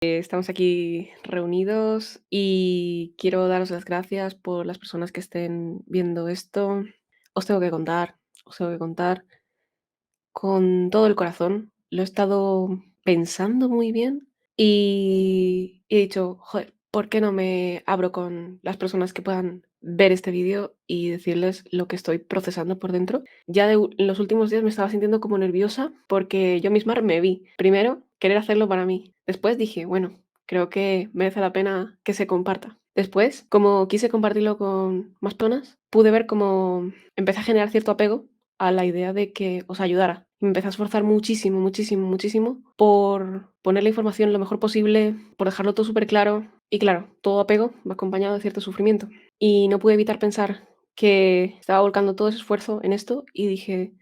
Estamos aquí reunidos y quiero daros las gracias por las personas que estén viendo esto. Os tengo que contar, os tengo que contar con todo el corazón. Lo he estado pensando muy bien y he dicho, joder, ¿por qué no me abro con las personas que puedan ver este vídeo y decirles lo que estoy procesando por dentro? Ya en los últimos días me estaba sintiendo como nerviosa porque yo misma me vi. Primero, querer hacerlo para mí. Después dije, bueno, creo que merece la pena que se comparta. Después, como quise compartirlo con más personas, pude ver cómo empecé a generar cierto apego a la idea de que os ayudara. Me empecé a esforzar muchísimo, muchísimo, muchísimo por poner la información lo mejor posible, por dejarlo todo súper claro. Y claro, todo apego va acompañado de cierto sufrimiento. Y no pude evitar pensar que estaba volcando todo ese esfuerzo en esto y dije,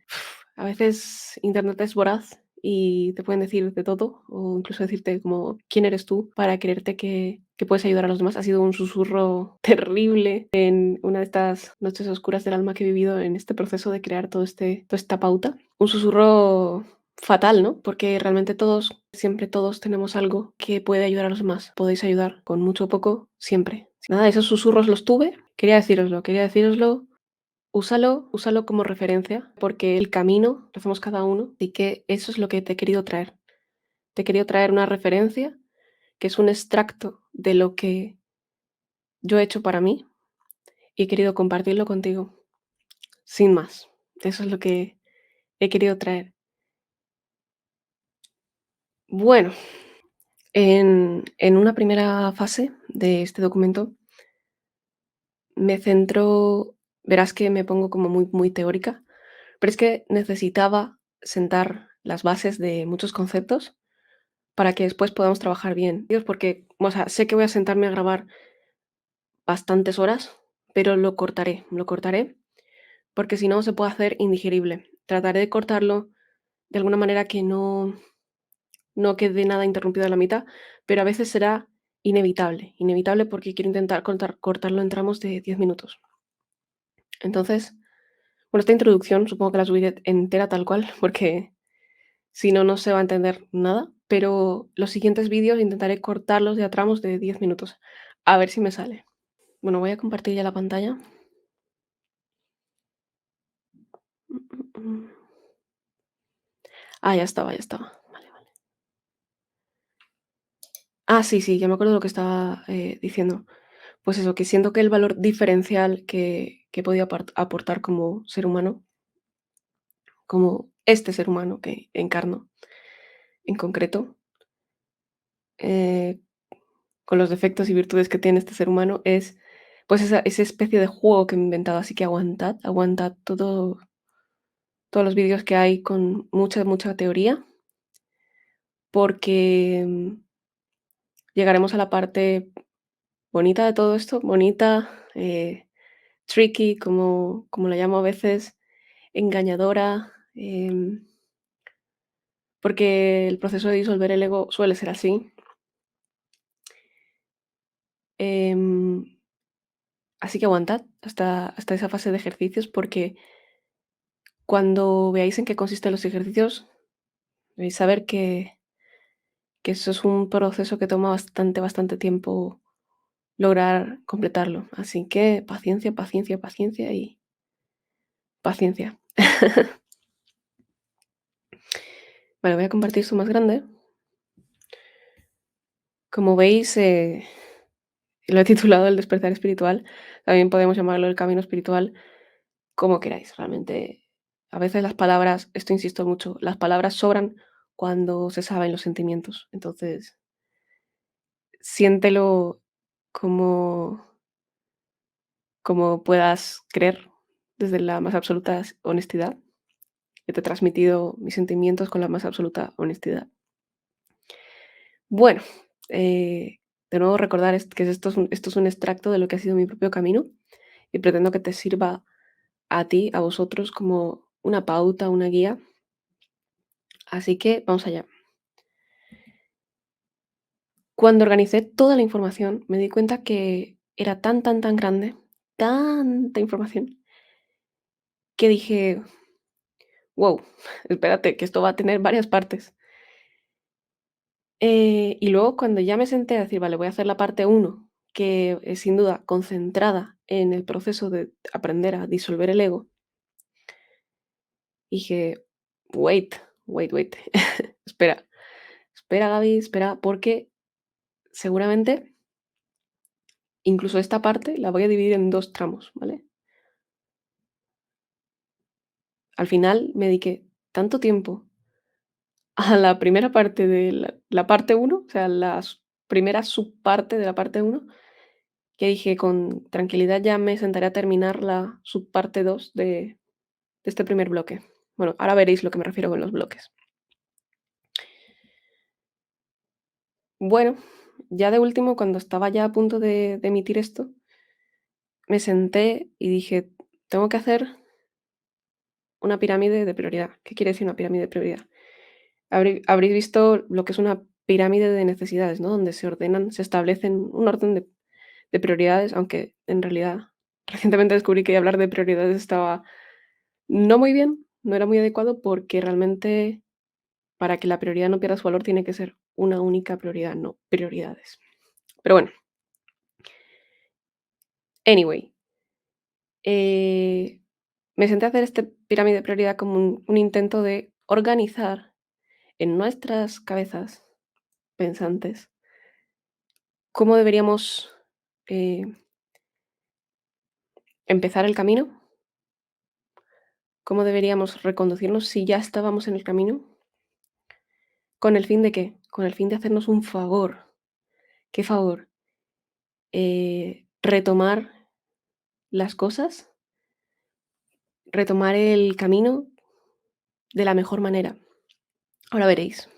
a veces Internet es voraz y te pueden decir de todo o incluso decirte como quién eres tú para creerte que puedes ayudar a los demás. Ha sido un susurro terrible en una de estas noches oscuras del alma que he vivido en este proceso de crear toda esta pauta. Un susurro fatal, ¿no? Porque realmente todos, siempre todos tenemos algo que puede ayudar a los demás. Podéis ayudar con mucho o poco, siempre. Nada, esos susurros los tuve. Quería decíroslo. Úsalo, úsalo como referencia, porque el camino lo hacemos cada uno, y que eso es lo que te he querido traer. Te he querido traer una referencia que es un extracto de lo que yo he hecho para mí y he querido compartirlo contigo, sin más. Eso es lo que he querido traer. Bueno, en una primera fase de este documento me centro, verás que me pongo como muy, muy teórica, pero es que necesitaba sentar las bases de muchos conceptos para que después podamos trabajar bien. Dios, porque, o sea, sé que voy a sentarme a grabar bastantes horas, pero lo cortaré, porque si no se puede hacer indigerible. Trataré de cortarlo de alguna manera que no quede nada interrumpido a la mitad, pero a veces será inevitable, inevitable porque quiero intentar cortarlo en tramos de 10 minutos. Entonces, bueno, esta introducción supongo que la subiré entera tal cual, porque si no, no se va a entender nada, pero los siguientes vídeos intentaré cortarlos de a tramos de 10 minutos, a ver si me sale. Bueno, voy a compartir ya la pantalla. Mm, mm, mm. Ah, ya estaba, ya estaba. Vale, vale. Ah, sí, sí, ya me acuerdo de lo que estaba diciendo. Pues eso, que siento que el valor diferencial que he podido aportar como ser humano, como este ser humano que encarno en concreto, eh, con los defectos y virtudes que tiene este ser humano, es pues esa especie de juego que me he inventado. Así que aguantad, aguantad todos los vídeos que hay con mucha, mucha teoría, porque llegaremos a la parte bonita de todo esto, bonita, tricky, como la llamo a veces, engañadora, porque el proceso de disolver el ego suele ser así. Em, Así que aguantad hasta esa fase de ejercicios, porque cuando veáis en qué consisten los ejercicios, vais a ver que eso es un proceso que toma bastante, bastante tiempo lograr completarlo. Así que paciencia, paciencia, paciencia y paciencia. Vale, voy a compartir esto más grande. Como veis, lo he titulado El despertar espiritual. También podemos llamarlo el camino espiritual, como queráis. Realmente, a veces las palabras, esto insisto mucho, las palabras sobran cuando se saben los sentimientos. Entonces, siéntelo como, como puedas creer, desde la más absoluta honestidad. Que te he transmitido mis sentimientos con la más absoluta honestidad. Bueno, de nuevo recordar que esto es un extracto de lo que ha sido mi propio camino y pretendo que te sirva a ti, a vosotros, como una pauta, una guía. Así que vamos allá. Cuando organicé toda la información, me di cuenta que era tan, tan, tan grande, tanta información, que dije, wow, espérate, que esto va a tener varias partes. Y luego cuando ya me senté a decir: "Vale, voy a hacer la parte uno que es sin duda concentrada en el proceso de aprender a disolver el ego", dije: "Wait, wait, espera, espera, Gaby, espera", porque seguramente incluso esta parte la voy a dividir en 2 tramos, ¿vale? Al final me dediqué tanto tiempo a la primera parte de la parte uno, o sea, primera subparte de la parte uno, que dije: "Con tranquilidad ya me sentaré a terminar la subparte 2 de este primer bloque". Bueno, ahora veréis lo que me refiero con los bloques. Bueno, ya de último, cuando estaba ya a punto de emitir esto, me senté y dije: "Tengo que hacer una pirámide de prioridad". ¿Qué quiere decir una pirámide de prioridad? Habréis visto lo que es una pirámide de necesidades, ¿no? Donde se establecen un orden de prioridades, aunque en realidad recientemente descubrí que hablar de prioridades estaba no muy bien, no era muy adecuado, porque realmente para que la prioridad no pierda su valor tiene que ser una única prioridad, no prioridades. Pero bueno, anyway, eh, me senté a hacer este pirámide de prioridad como un intento de organizar en nuestras cabezas pensantes cómo deberíamos eh, empezar el camino, cómo deberíamos reconducirnos si ya estábamos en el camino, ¿con el fin de qué? Con el fin de hacernos un favor. ¿Qué favor? Retomar las cosas, retomar el camino de la mejor manera. Ahora veréis.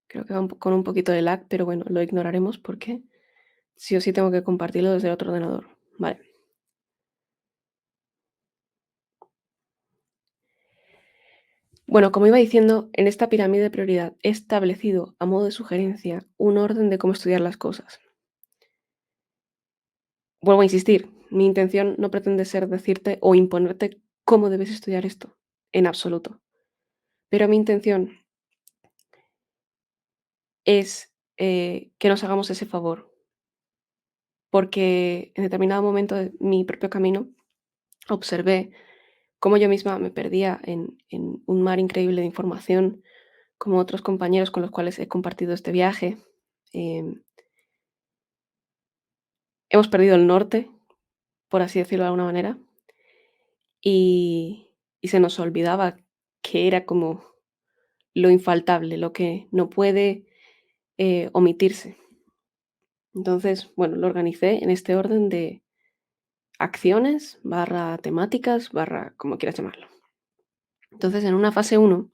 Creo que va con un poquito de lag, pero bueno, lo ignoraremos porque sí o sí tengo que compartirlo desde otro ordenador. Vale. Bueno, como iba diciendo, en esta pirámide de prioridad he establecido, a modo de sugerencia, un orden de cómo estudiar las cosas. Vuelvo a insistir, mi intención no pretende ser decirte o imponerte cómo debes estudiar esto, en absoluto. Pero mi intención es que nos hagamos ese favor, porque en determinado momento de mi propio camino observé cómo yo misma me perdía en un mar increíble de información, como otros compañeros con los cuales he compartido este viaje. em, Hemos perdido el norte, por así decirlo de alguna manera, y se nos olvidaba que era como lo infaltable, lo que no puede omitirse. Entonces, bueno, lo organicé en este orden de acciones, barra temáticas, barra como quieras llamarlo. Entonces, en una fase uno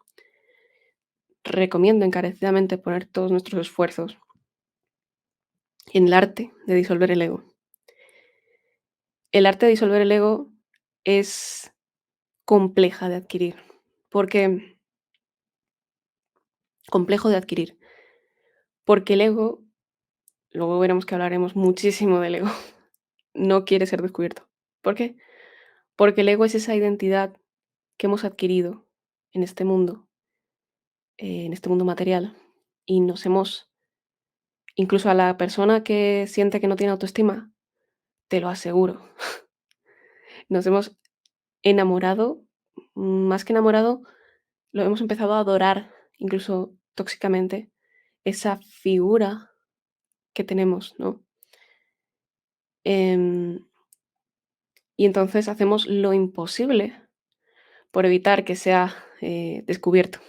recomiendo encarecidamente poner todos nuestros esfuerzos en el arte de disolver el ego. El arte de disolver el ego es compleja de adquirir, porque complejo de adquirir, porque el ego, luego veremos que hablaremos muchísimo del ego, no quiere ser descubierto. ¿Por qué? Porque el ego es esa identidad que hemos adquirido en este mundo material, y nos hemos, incluso a la persona que siente que no tiene autoestima, te lo aseguro, nos hemos enamorado, más que enamorado, lo hemos empezado a adorar, incluso tóxicamente, esa figura que tenemos, ¿no? Em, y entonces hacemos lo imposible por evitar que sea descubierto,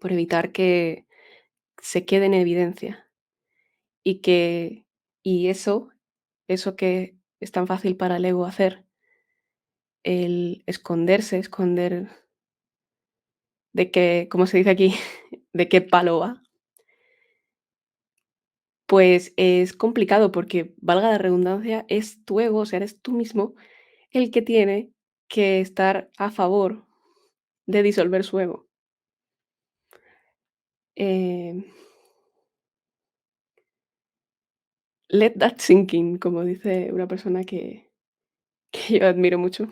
por evitar que se quede en evidencia y que eso que es tan fácil para el ego hacer, el esconderse, esconder de qué, como se dice aquí, de qué palo va, pues es complicado porque, valga la redundancia, es tu ego, o sea, eres tú mismo el que tiene que estar a favor de disolver su ego. Em, Let that sink in, como dice una persona que yo admiro mucho.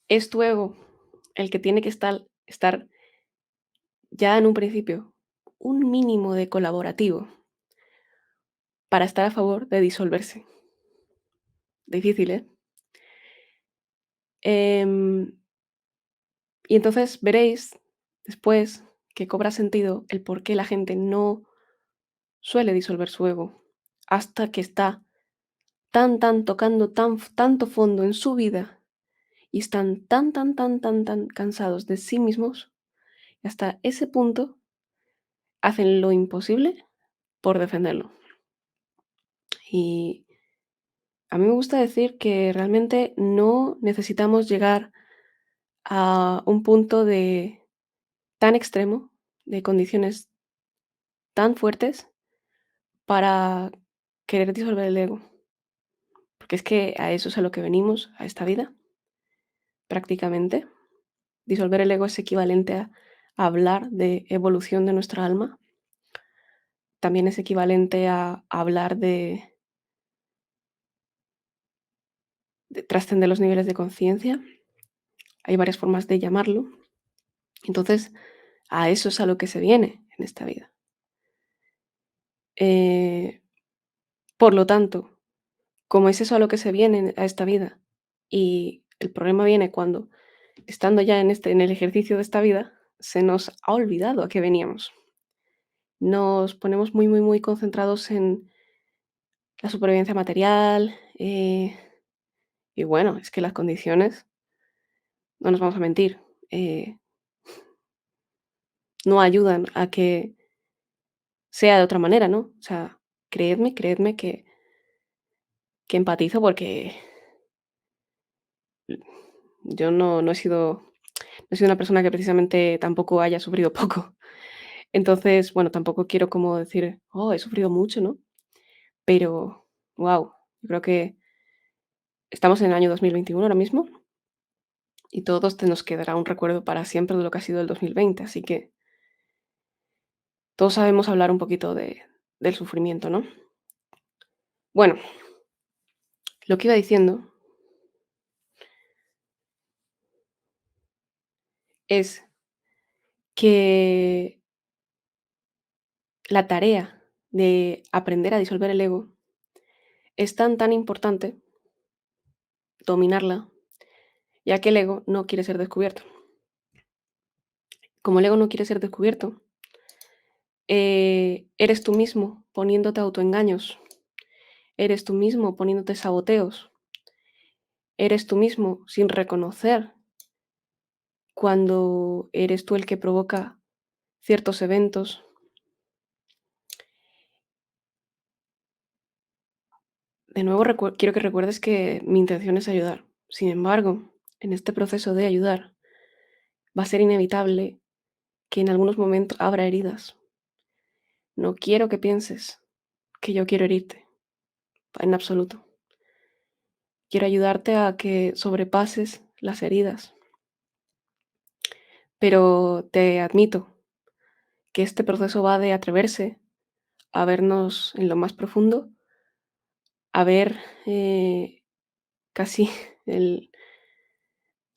Es tu ego el que tiene que estar estar ya en un principio un mínimo de colaborativo para estar a favor de disolverse. Difícil, ¿eh? Em, y entonces veréis después que cobra sentido el por qué la gente no suele disolver su ego hasta que está tocando tanto fondo en su vida y están tan cansados de sí mismos, y hasta ese punto hacen lo imposible por defenderlo. Y a mí me gusta decir que realmente no necesitamos llegar a un punto de tan extremo, de condiciones tan fuertes para querer disolver el ego, porque es que a eso es a lo que venimos, a esta vida, prácticamente. Disolver el ego es equivalente a hablar de evolución de nuestra alma, también es equivalente a hablar de trascender los niveles de conciencia. Hay varias formas de llamarlo. Entonces, a eso es a lo que se viene en esta vida. Eh, por lo tanto, como es eso a lo que se viene a esta vida, y el problema viene cuando, estando ya en el ejercicio de esta vida, se nos ha olvidado a qué veníamos. Nos ponemos muy concentrados en la supervivencia material, y bueno, es que las condiciones, no nos vamos a mentir, eh, no ayudan a que sea de otra manera, ¿no? O sea, creedme que empatizo porque yo no he sido una persona que precisamente tampoco haya sufrido poco. Entonces, bueno, tampoco quiero como decir: "Oh, he sufrido mucho", ¿no? Pero, guau, yo creo que estamos en el año 2021 ahora mismo y todos te nos quedará un recuerdo para siempre de lo que ha sido el 2020, así que todos sabemos hablar un poquito del sufrimiento, ¿no? Bueno, lo que iba diciendo es que la tarea de aprender a disolver el ego es tan importante dominarla, ya que el ego no quiere ser descubierto. Como el ego no quiere ser descubierto, eres tú mismo poniéndote autoengaños, eres tú mismo poniéndote saboteos, eres tú mismo sin reconocer cuando eres tú el que provoca ciertos eventos. De nuevo, quiero que recuerdes que mi intención es ayudar. Sin embargo, en este proceso de ayudar, va a ser inevitable que en algunos momentos habrá heridas. No quiero que pienses que yo quiero herirte, en absoluto. Quiero ayudarte a que sobrepases las heridas, pero te admito que este proceso va de atreverse a vernos en lo más profundo, a ver casi el,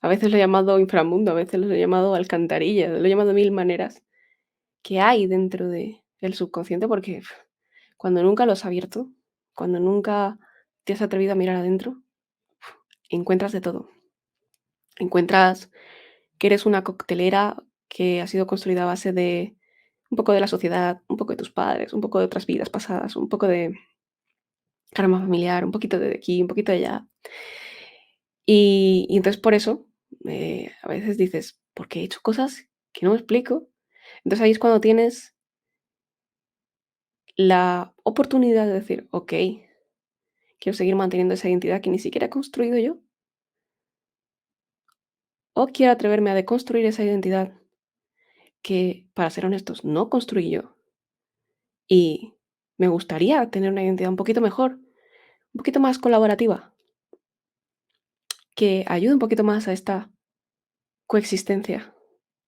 a veces lo he llamado inframundo, a veces lo he llamado alcantarilla, lo he llamado de mil maneras, que hay dentro del subconsciente, porque cuando nunca lo has abierto, cuando nunca te has atrevido a mirar adentro, encuentras de todo. Encuentras que eres una coctelera que ha sido construida a base de un poco de la sociedad, un poco de tus padres, un poco de otras vidas pasadas, un poco de karma familiar, un poquito de aquí, un poquito de allá. Y entonces por eso, a veces dices: "¿Por qué he hecho cosas que no me explico?". Entonces ahí es cuando tienes la oportunidad de decir: "Okey, quiero seguir manteniendo esa identidad que ni siquiera he construido yo, o quiero atreverme a deconstruir esa identidad que, para ser honestos, no construí yo, y me gustaría tener una identidad un poquito mejor, un poquito más colaborativa, que ayude un poquito más a esta coexistencia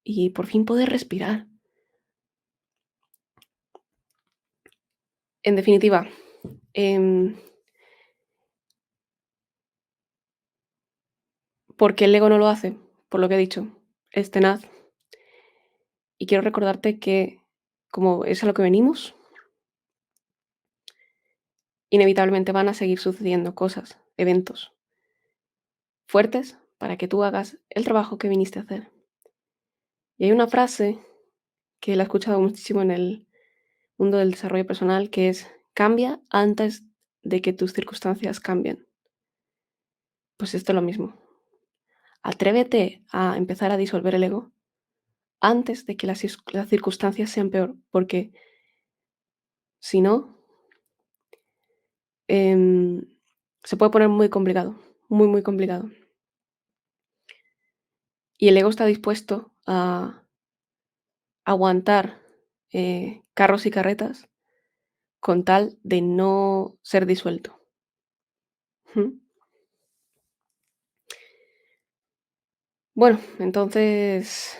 y por fin poder respirar". En definitiva, em, porque el ego no lo hace, por lo que he dicho, es tenaz, Y quiero recordarte que, como es a lo que venimos, inevitablemente van a seguir sucediendo cosas, eventos fuertes para que tú hagas el trabajo que viniste a hacer. Y hay una frase que la he escuchado muchísimo en el mundo del desarrollo personal, que es: cambia antes de que tus circunstancias cambien. Pues esto es lo mismo. Atrévete a empezar a disolver el ego antes de que las circunstancias sean peor, porque si no, em, se puede poner muy complicado, muy, muy complicado. Y el ego está dispuesto a aguantar carros y carretas con tal de no ser disuelto. Ujú. Bueno, entonces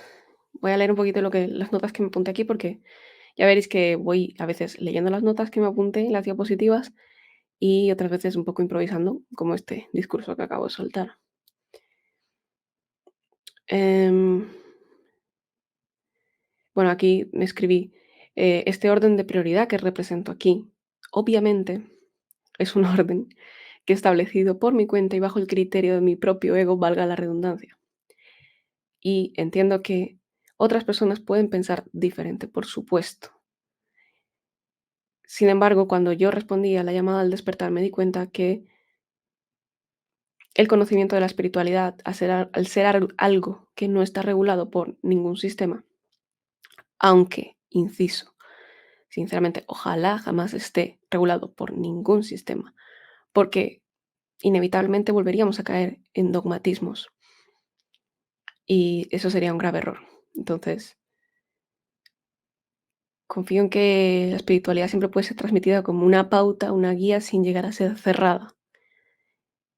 voy a leer un poquito las notas que me apunté aquí, porque ya veréis que voy a veces leyendo las notas que me apunté en las diapositivas y otras veces un poco improvisando, como este discurso que acabo de soltar. Em, bueno, aquí me escribí, este orden de prioridad que represento aquí, obviamente es un orden que he establecido por mi cuenta y bajo el criterio de mi propio ego, valga la redundancia. Y entiendo que otras personas pueden pensar diferente, por supuesto. Sin embargo, cuando yo respondí a la llamada al despertar, me di cuenta que el conocimiento de la espiritualidad, al ser algo que no está regulado por ningún sistema, aunque, inciso, sinceramente, ojalá jamás esté regulado por ningún sistema, porque inevitablemente volveríamos a caer en dogmatismos y eso sería un grave error. Entonces, confío en que la espiritualidad siempre puede ser transmitida como una pauta, una guía sin llegar a ser cerrada.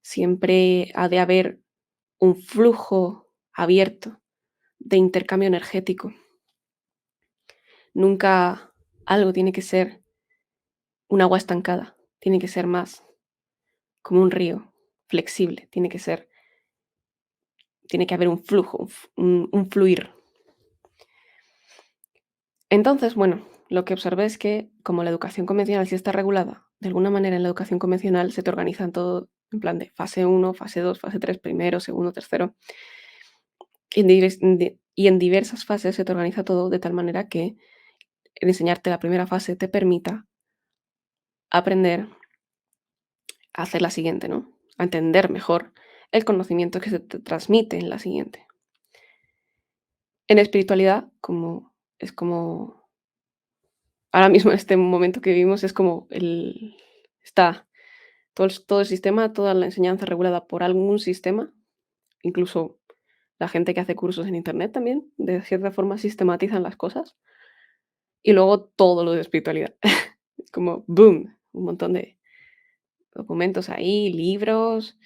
Siempre ha de haber un flujo abierto de intercambio energético. Nunca algo tiene que ser un agua estancada, tiene que ser más como un río, flexible, tiene que haber un flujo, un fluir. Entonces, bueno, lo que observé es que como la educación convencional sí está regulada, de alguna manera en la educación convencional se te organizan todo en plan de fase uno, fase 2, fase 3, primero, segundo, tercero, y en diversas fases se te organiza todo de tal manera que el enseñarte la primera fase te permita aprender a hacer la siguiente, ¿no? A entender mejor el conocimiento que se te transmite en la siguiente. En espiritualidad, como ahora mismo en este momento que vivimos, es como está todo el sistema, toda la enseñanza regulada por algún sistema, incluso la gente que hace cursos en Internet también, de cierta forma sistematizan las cosas, y luego todo lo de espiritualidad. Es como boom, un montón de documentos ahí, libros,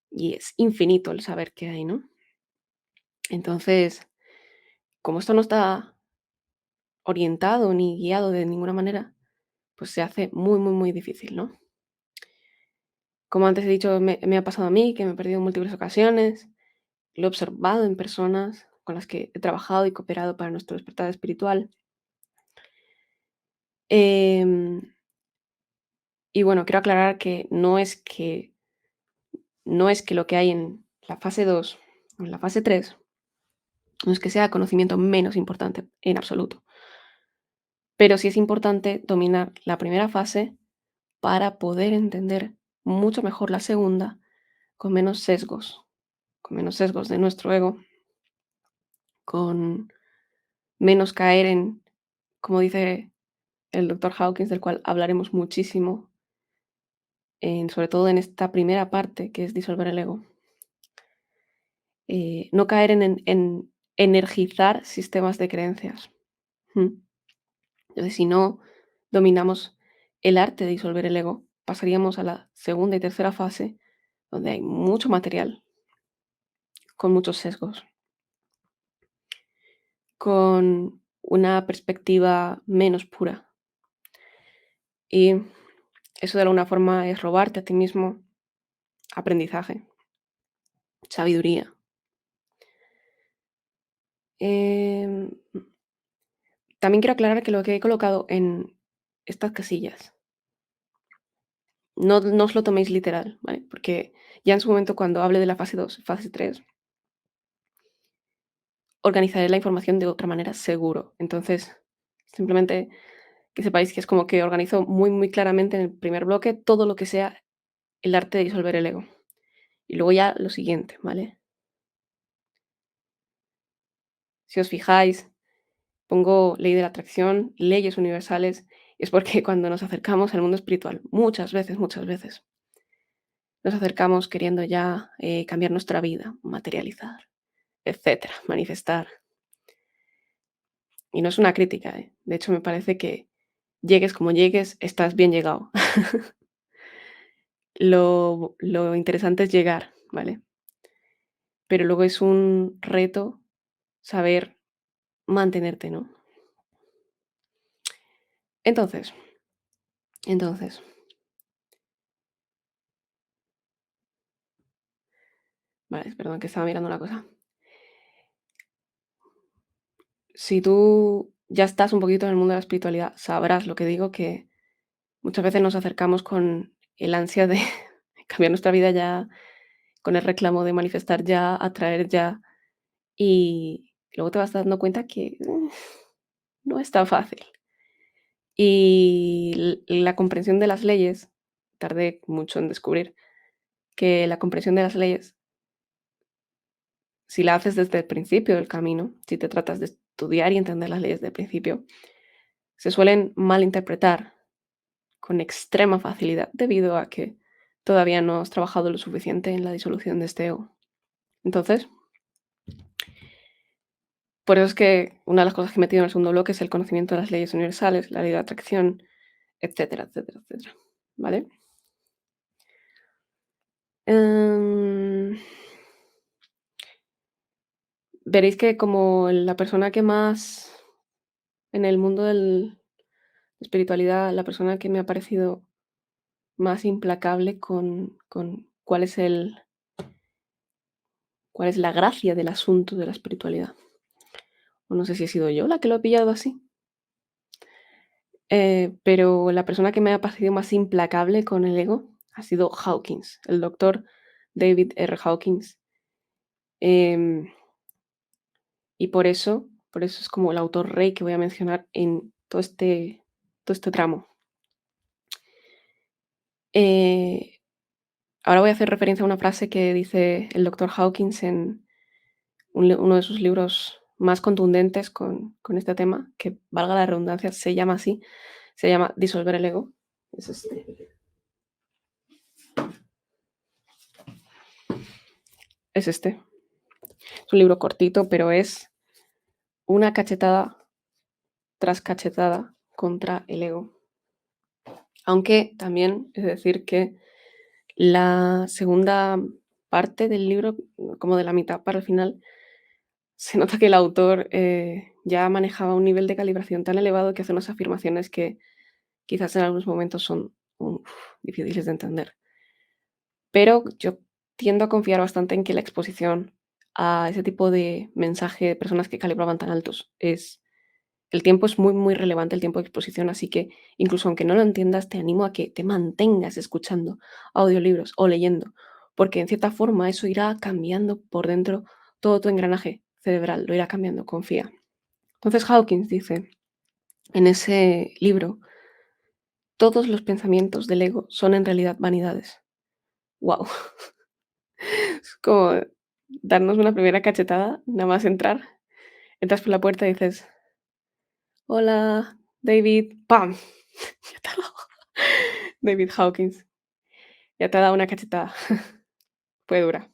y es infinito el saber que hay, ¿no? Entonces, como esto no está orientado ni guiado de ninguna manera, pues se hace muy, muy, muy difícil, ¿no? Como antes he dicho, me ha pasado a mí, que me he perdido en múltiples ocasiones, lo he observado en personas con las que he trabajado y cooperado para nuestro despertar espiritual. Em, y bueno, quiero aclarar que no es que lo que hay en la fase 2 o en la fase 3 no es que sea conocimiento menos importante en absoluto, pero sí es importante dominar la primera fase para poder entender mucho mejor la segunda con menos sesgos de nuestro ego, con menos caer en, como dice el doctor Hawkins, del cual hablaremos muchísimo, sobre todo en esta primera parte que es disolver el ego. No caer en energizar sistemas de creencias. ¿Mm? Entonces, si no dominamos el arte de disolver el ego, pasaríamos a la segunda y tercera fase, donde hay mucho material, con muchos sesgos, con una perspectiva menos pura. Y eso de alguna forma es robarte a ti mismo aprendizaje, sabiduría. Em, También quiero aclarar que lo que he colocado en estas casillas, no os lo toméis literal, ¿vale? Porque ya en su momento, cuando hable de la fase 2, fase 3, organizaré la información de otra manera seguro. Entonces, simplemente que sepáis que es como que organizo muy, muy claramente en el primer bloque todo lo que sea el arte de disolver el ego. Y luego ya lo siguiente, ¿vale? Si os fijáis, pongo ley de la atracción, leyes universales, y es porque cuando nos acercamos al mundo espiritual, muchas veces, nos acercamos queriendo ya cambiar nuestra vida, materializar, etcétera, manifestar. Y no es una crítica, ¿eh? De hecho, me parece que llegues como llegues, estás bien llegado. Lo interesante es llegar, ¿vale? Pero luego es un reto saber mantenerte, ¿no? Entonces, entonces, vale, perdón, que estaba mirando una cosa. Si tú ya estás un poquito en el mundo de la espiritualidad, sabrás lo que digo, que muchas veces nos acercamos con el ansia de cambiar nuestra vida ya, con el reclamo de manifestar ya, atraer ya, y luego te vas dando cuenta que no es tan fácil. Y la comprensión de las leyes, tardé mucho en descubrir que la comprensión de las leyes, si la haces desde el principio del camino, si te tratas de estudiar y entender las leyes del principio, se suelen malinterpretar con extrema facilidad debido a que todavía no has trabajado lo suficiente en la disolución de este ego. Entonces, por eso es que una de las cosas que he metido en el segundo bloque es el conocimiento de las leyes universales, la ley de atracción, etcétera, etcétera, etcétera. ¿Vale? Em, Veréis que como la persona que más en el mundo de la espiritualidad, la persona que me ha parecido más implacable con cuál es la gracia del asunto de la espiritualidad. O no sé si he sido yo la que lo he pillado así. Pero la persona que me ha parecido más implacable con el ego ha sido Hawkins, el doctor David R. Hawkins. Em, y por eso es como el autor rey que voy a mencionar en todo este tramo. Eh, Ahora voy a hacer referencia a una frase que dice el doctor Hawkins en uno de sus libros más contundentes con este tema, que valga la redundancia, se llama así, se llama Disolver el ego. Es este. Es este. Es un libro cortito, pero es una cachetada tras cachetada contra el ego. Aunque también es decir que la segunda parte del libro, como de la mitad para el final, se nota que el autor ya manejaba un nivel de calibración tan elevado que hace unas afirmaciones que quizás en algunos momentos son difíciles de entender. Pero yo tiendo a confiar bastante en que la exposición a ese tipo de mensaje de personas que calibraban tan altos el tiempo es muy, muy relevante, el tiempo de exposición, así que incluso aunque no lo entiendas, te animo a que te mantengas escuchando audiolibros o leyendo, porque en cierta forma eso irá cambiando por dentro todo tu engranaje cerebral, lo irá cambiando, confía. Entonces Hawkins dice en ese libro, todos los pensamientos del ego son en realidad vanidades. ¡Wow! Es como darnos una primera cachetada, nada más entrar. Entras por la puerta y dices, hola, David, ¡pam! Ya te ha dado. David Hawkins, ya te ha dado una cachetada. Fue dura.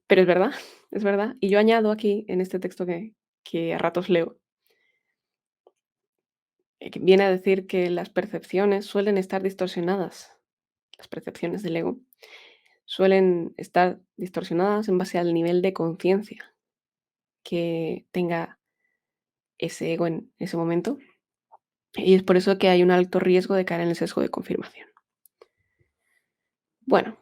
Pero es verdad, es verdad. Y yo añado aquí, en este texto que a ratos leo, que viene a decir que las percepciones suelen estar distorsionadas. Las percepciones del ego suelen estar distorsionadas en base al nivel de conciencia que tenga ese ego en ese momento. Y es por eso que hay un alto riesgo de caer en el sesgo de confirmación. Bueno,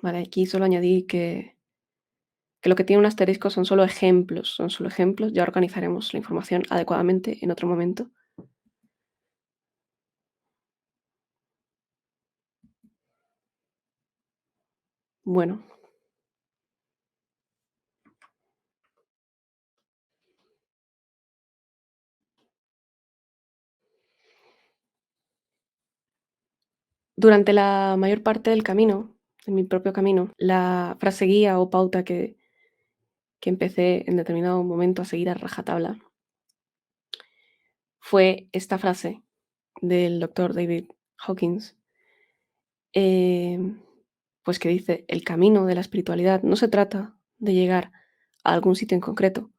vale, aquí solo añadí que que lo que tiene un asterisco son solo ejemplos, ya organizaremos la información adecuadamente en otro momento. Bueno, durante la mayor parte del camino, de mi propio camino, la frase guía o pauta que empecé en determinado momento a seguir a rajatabla fue esta frase del doctor David Hawkins, em, pues que dice: "El camino de la espiritualidad no se trata de llegar a algún sitio en concreto,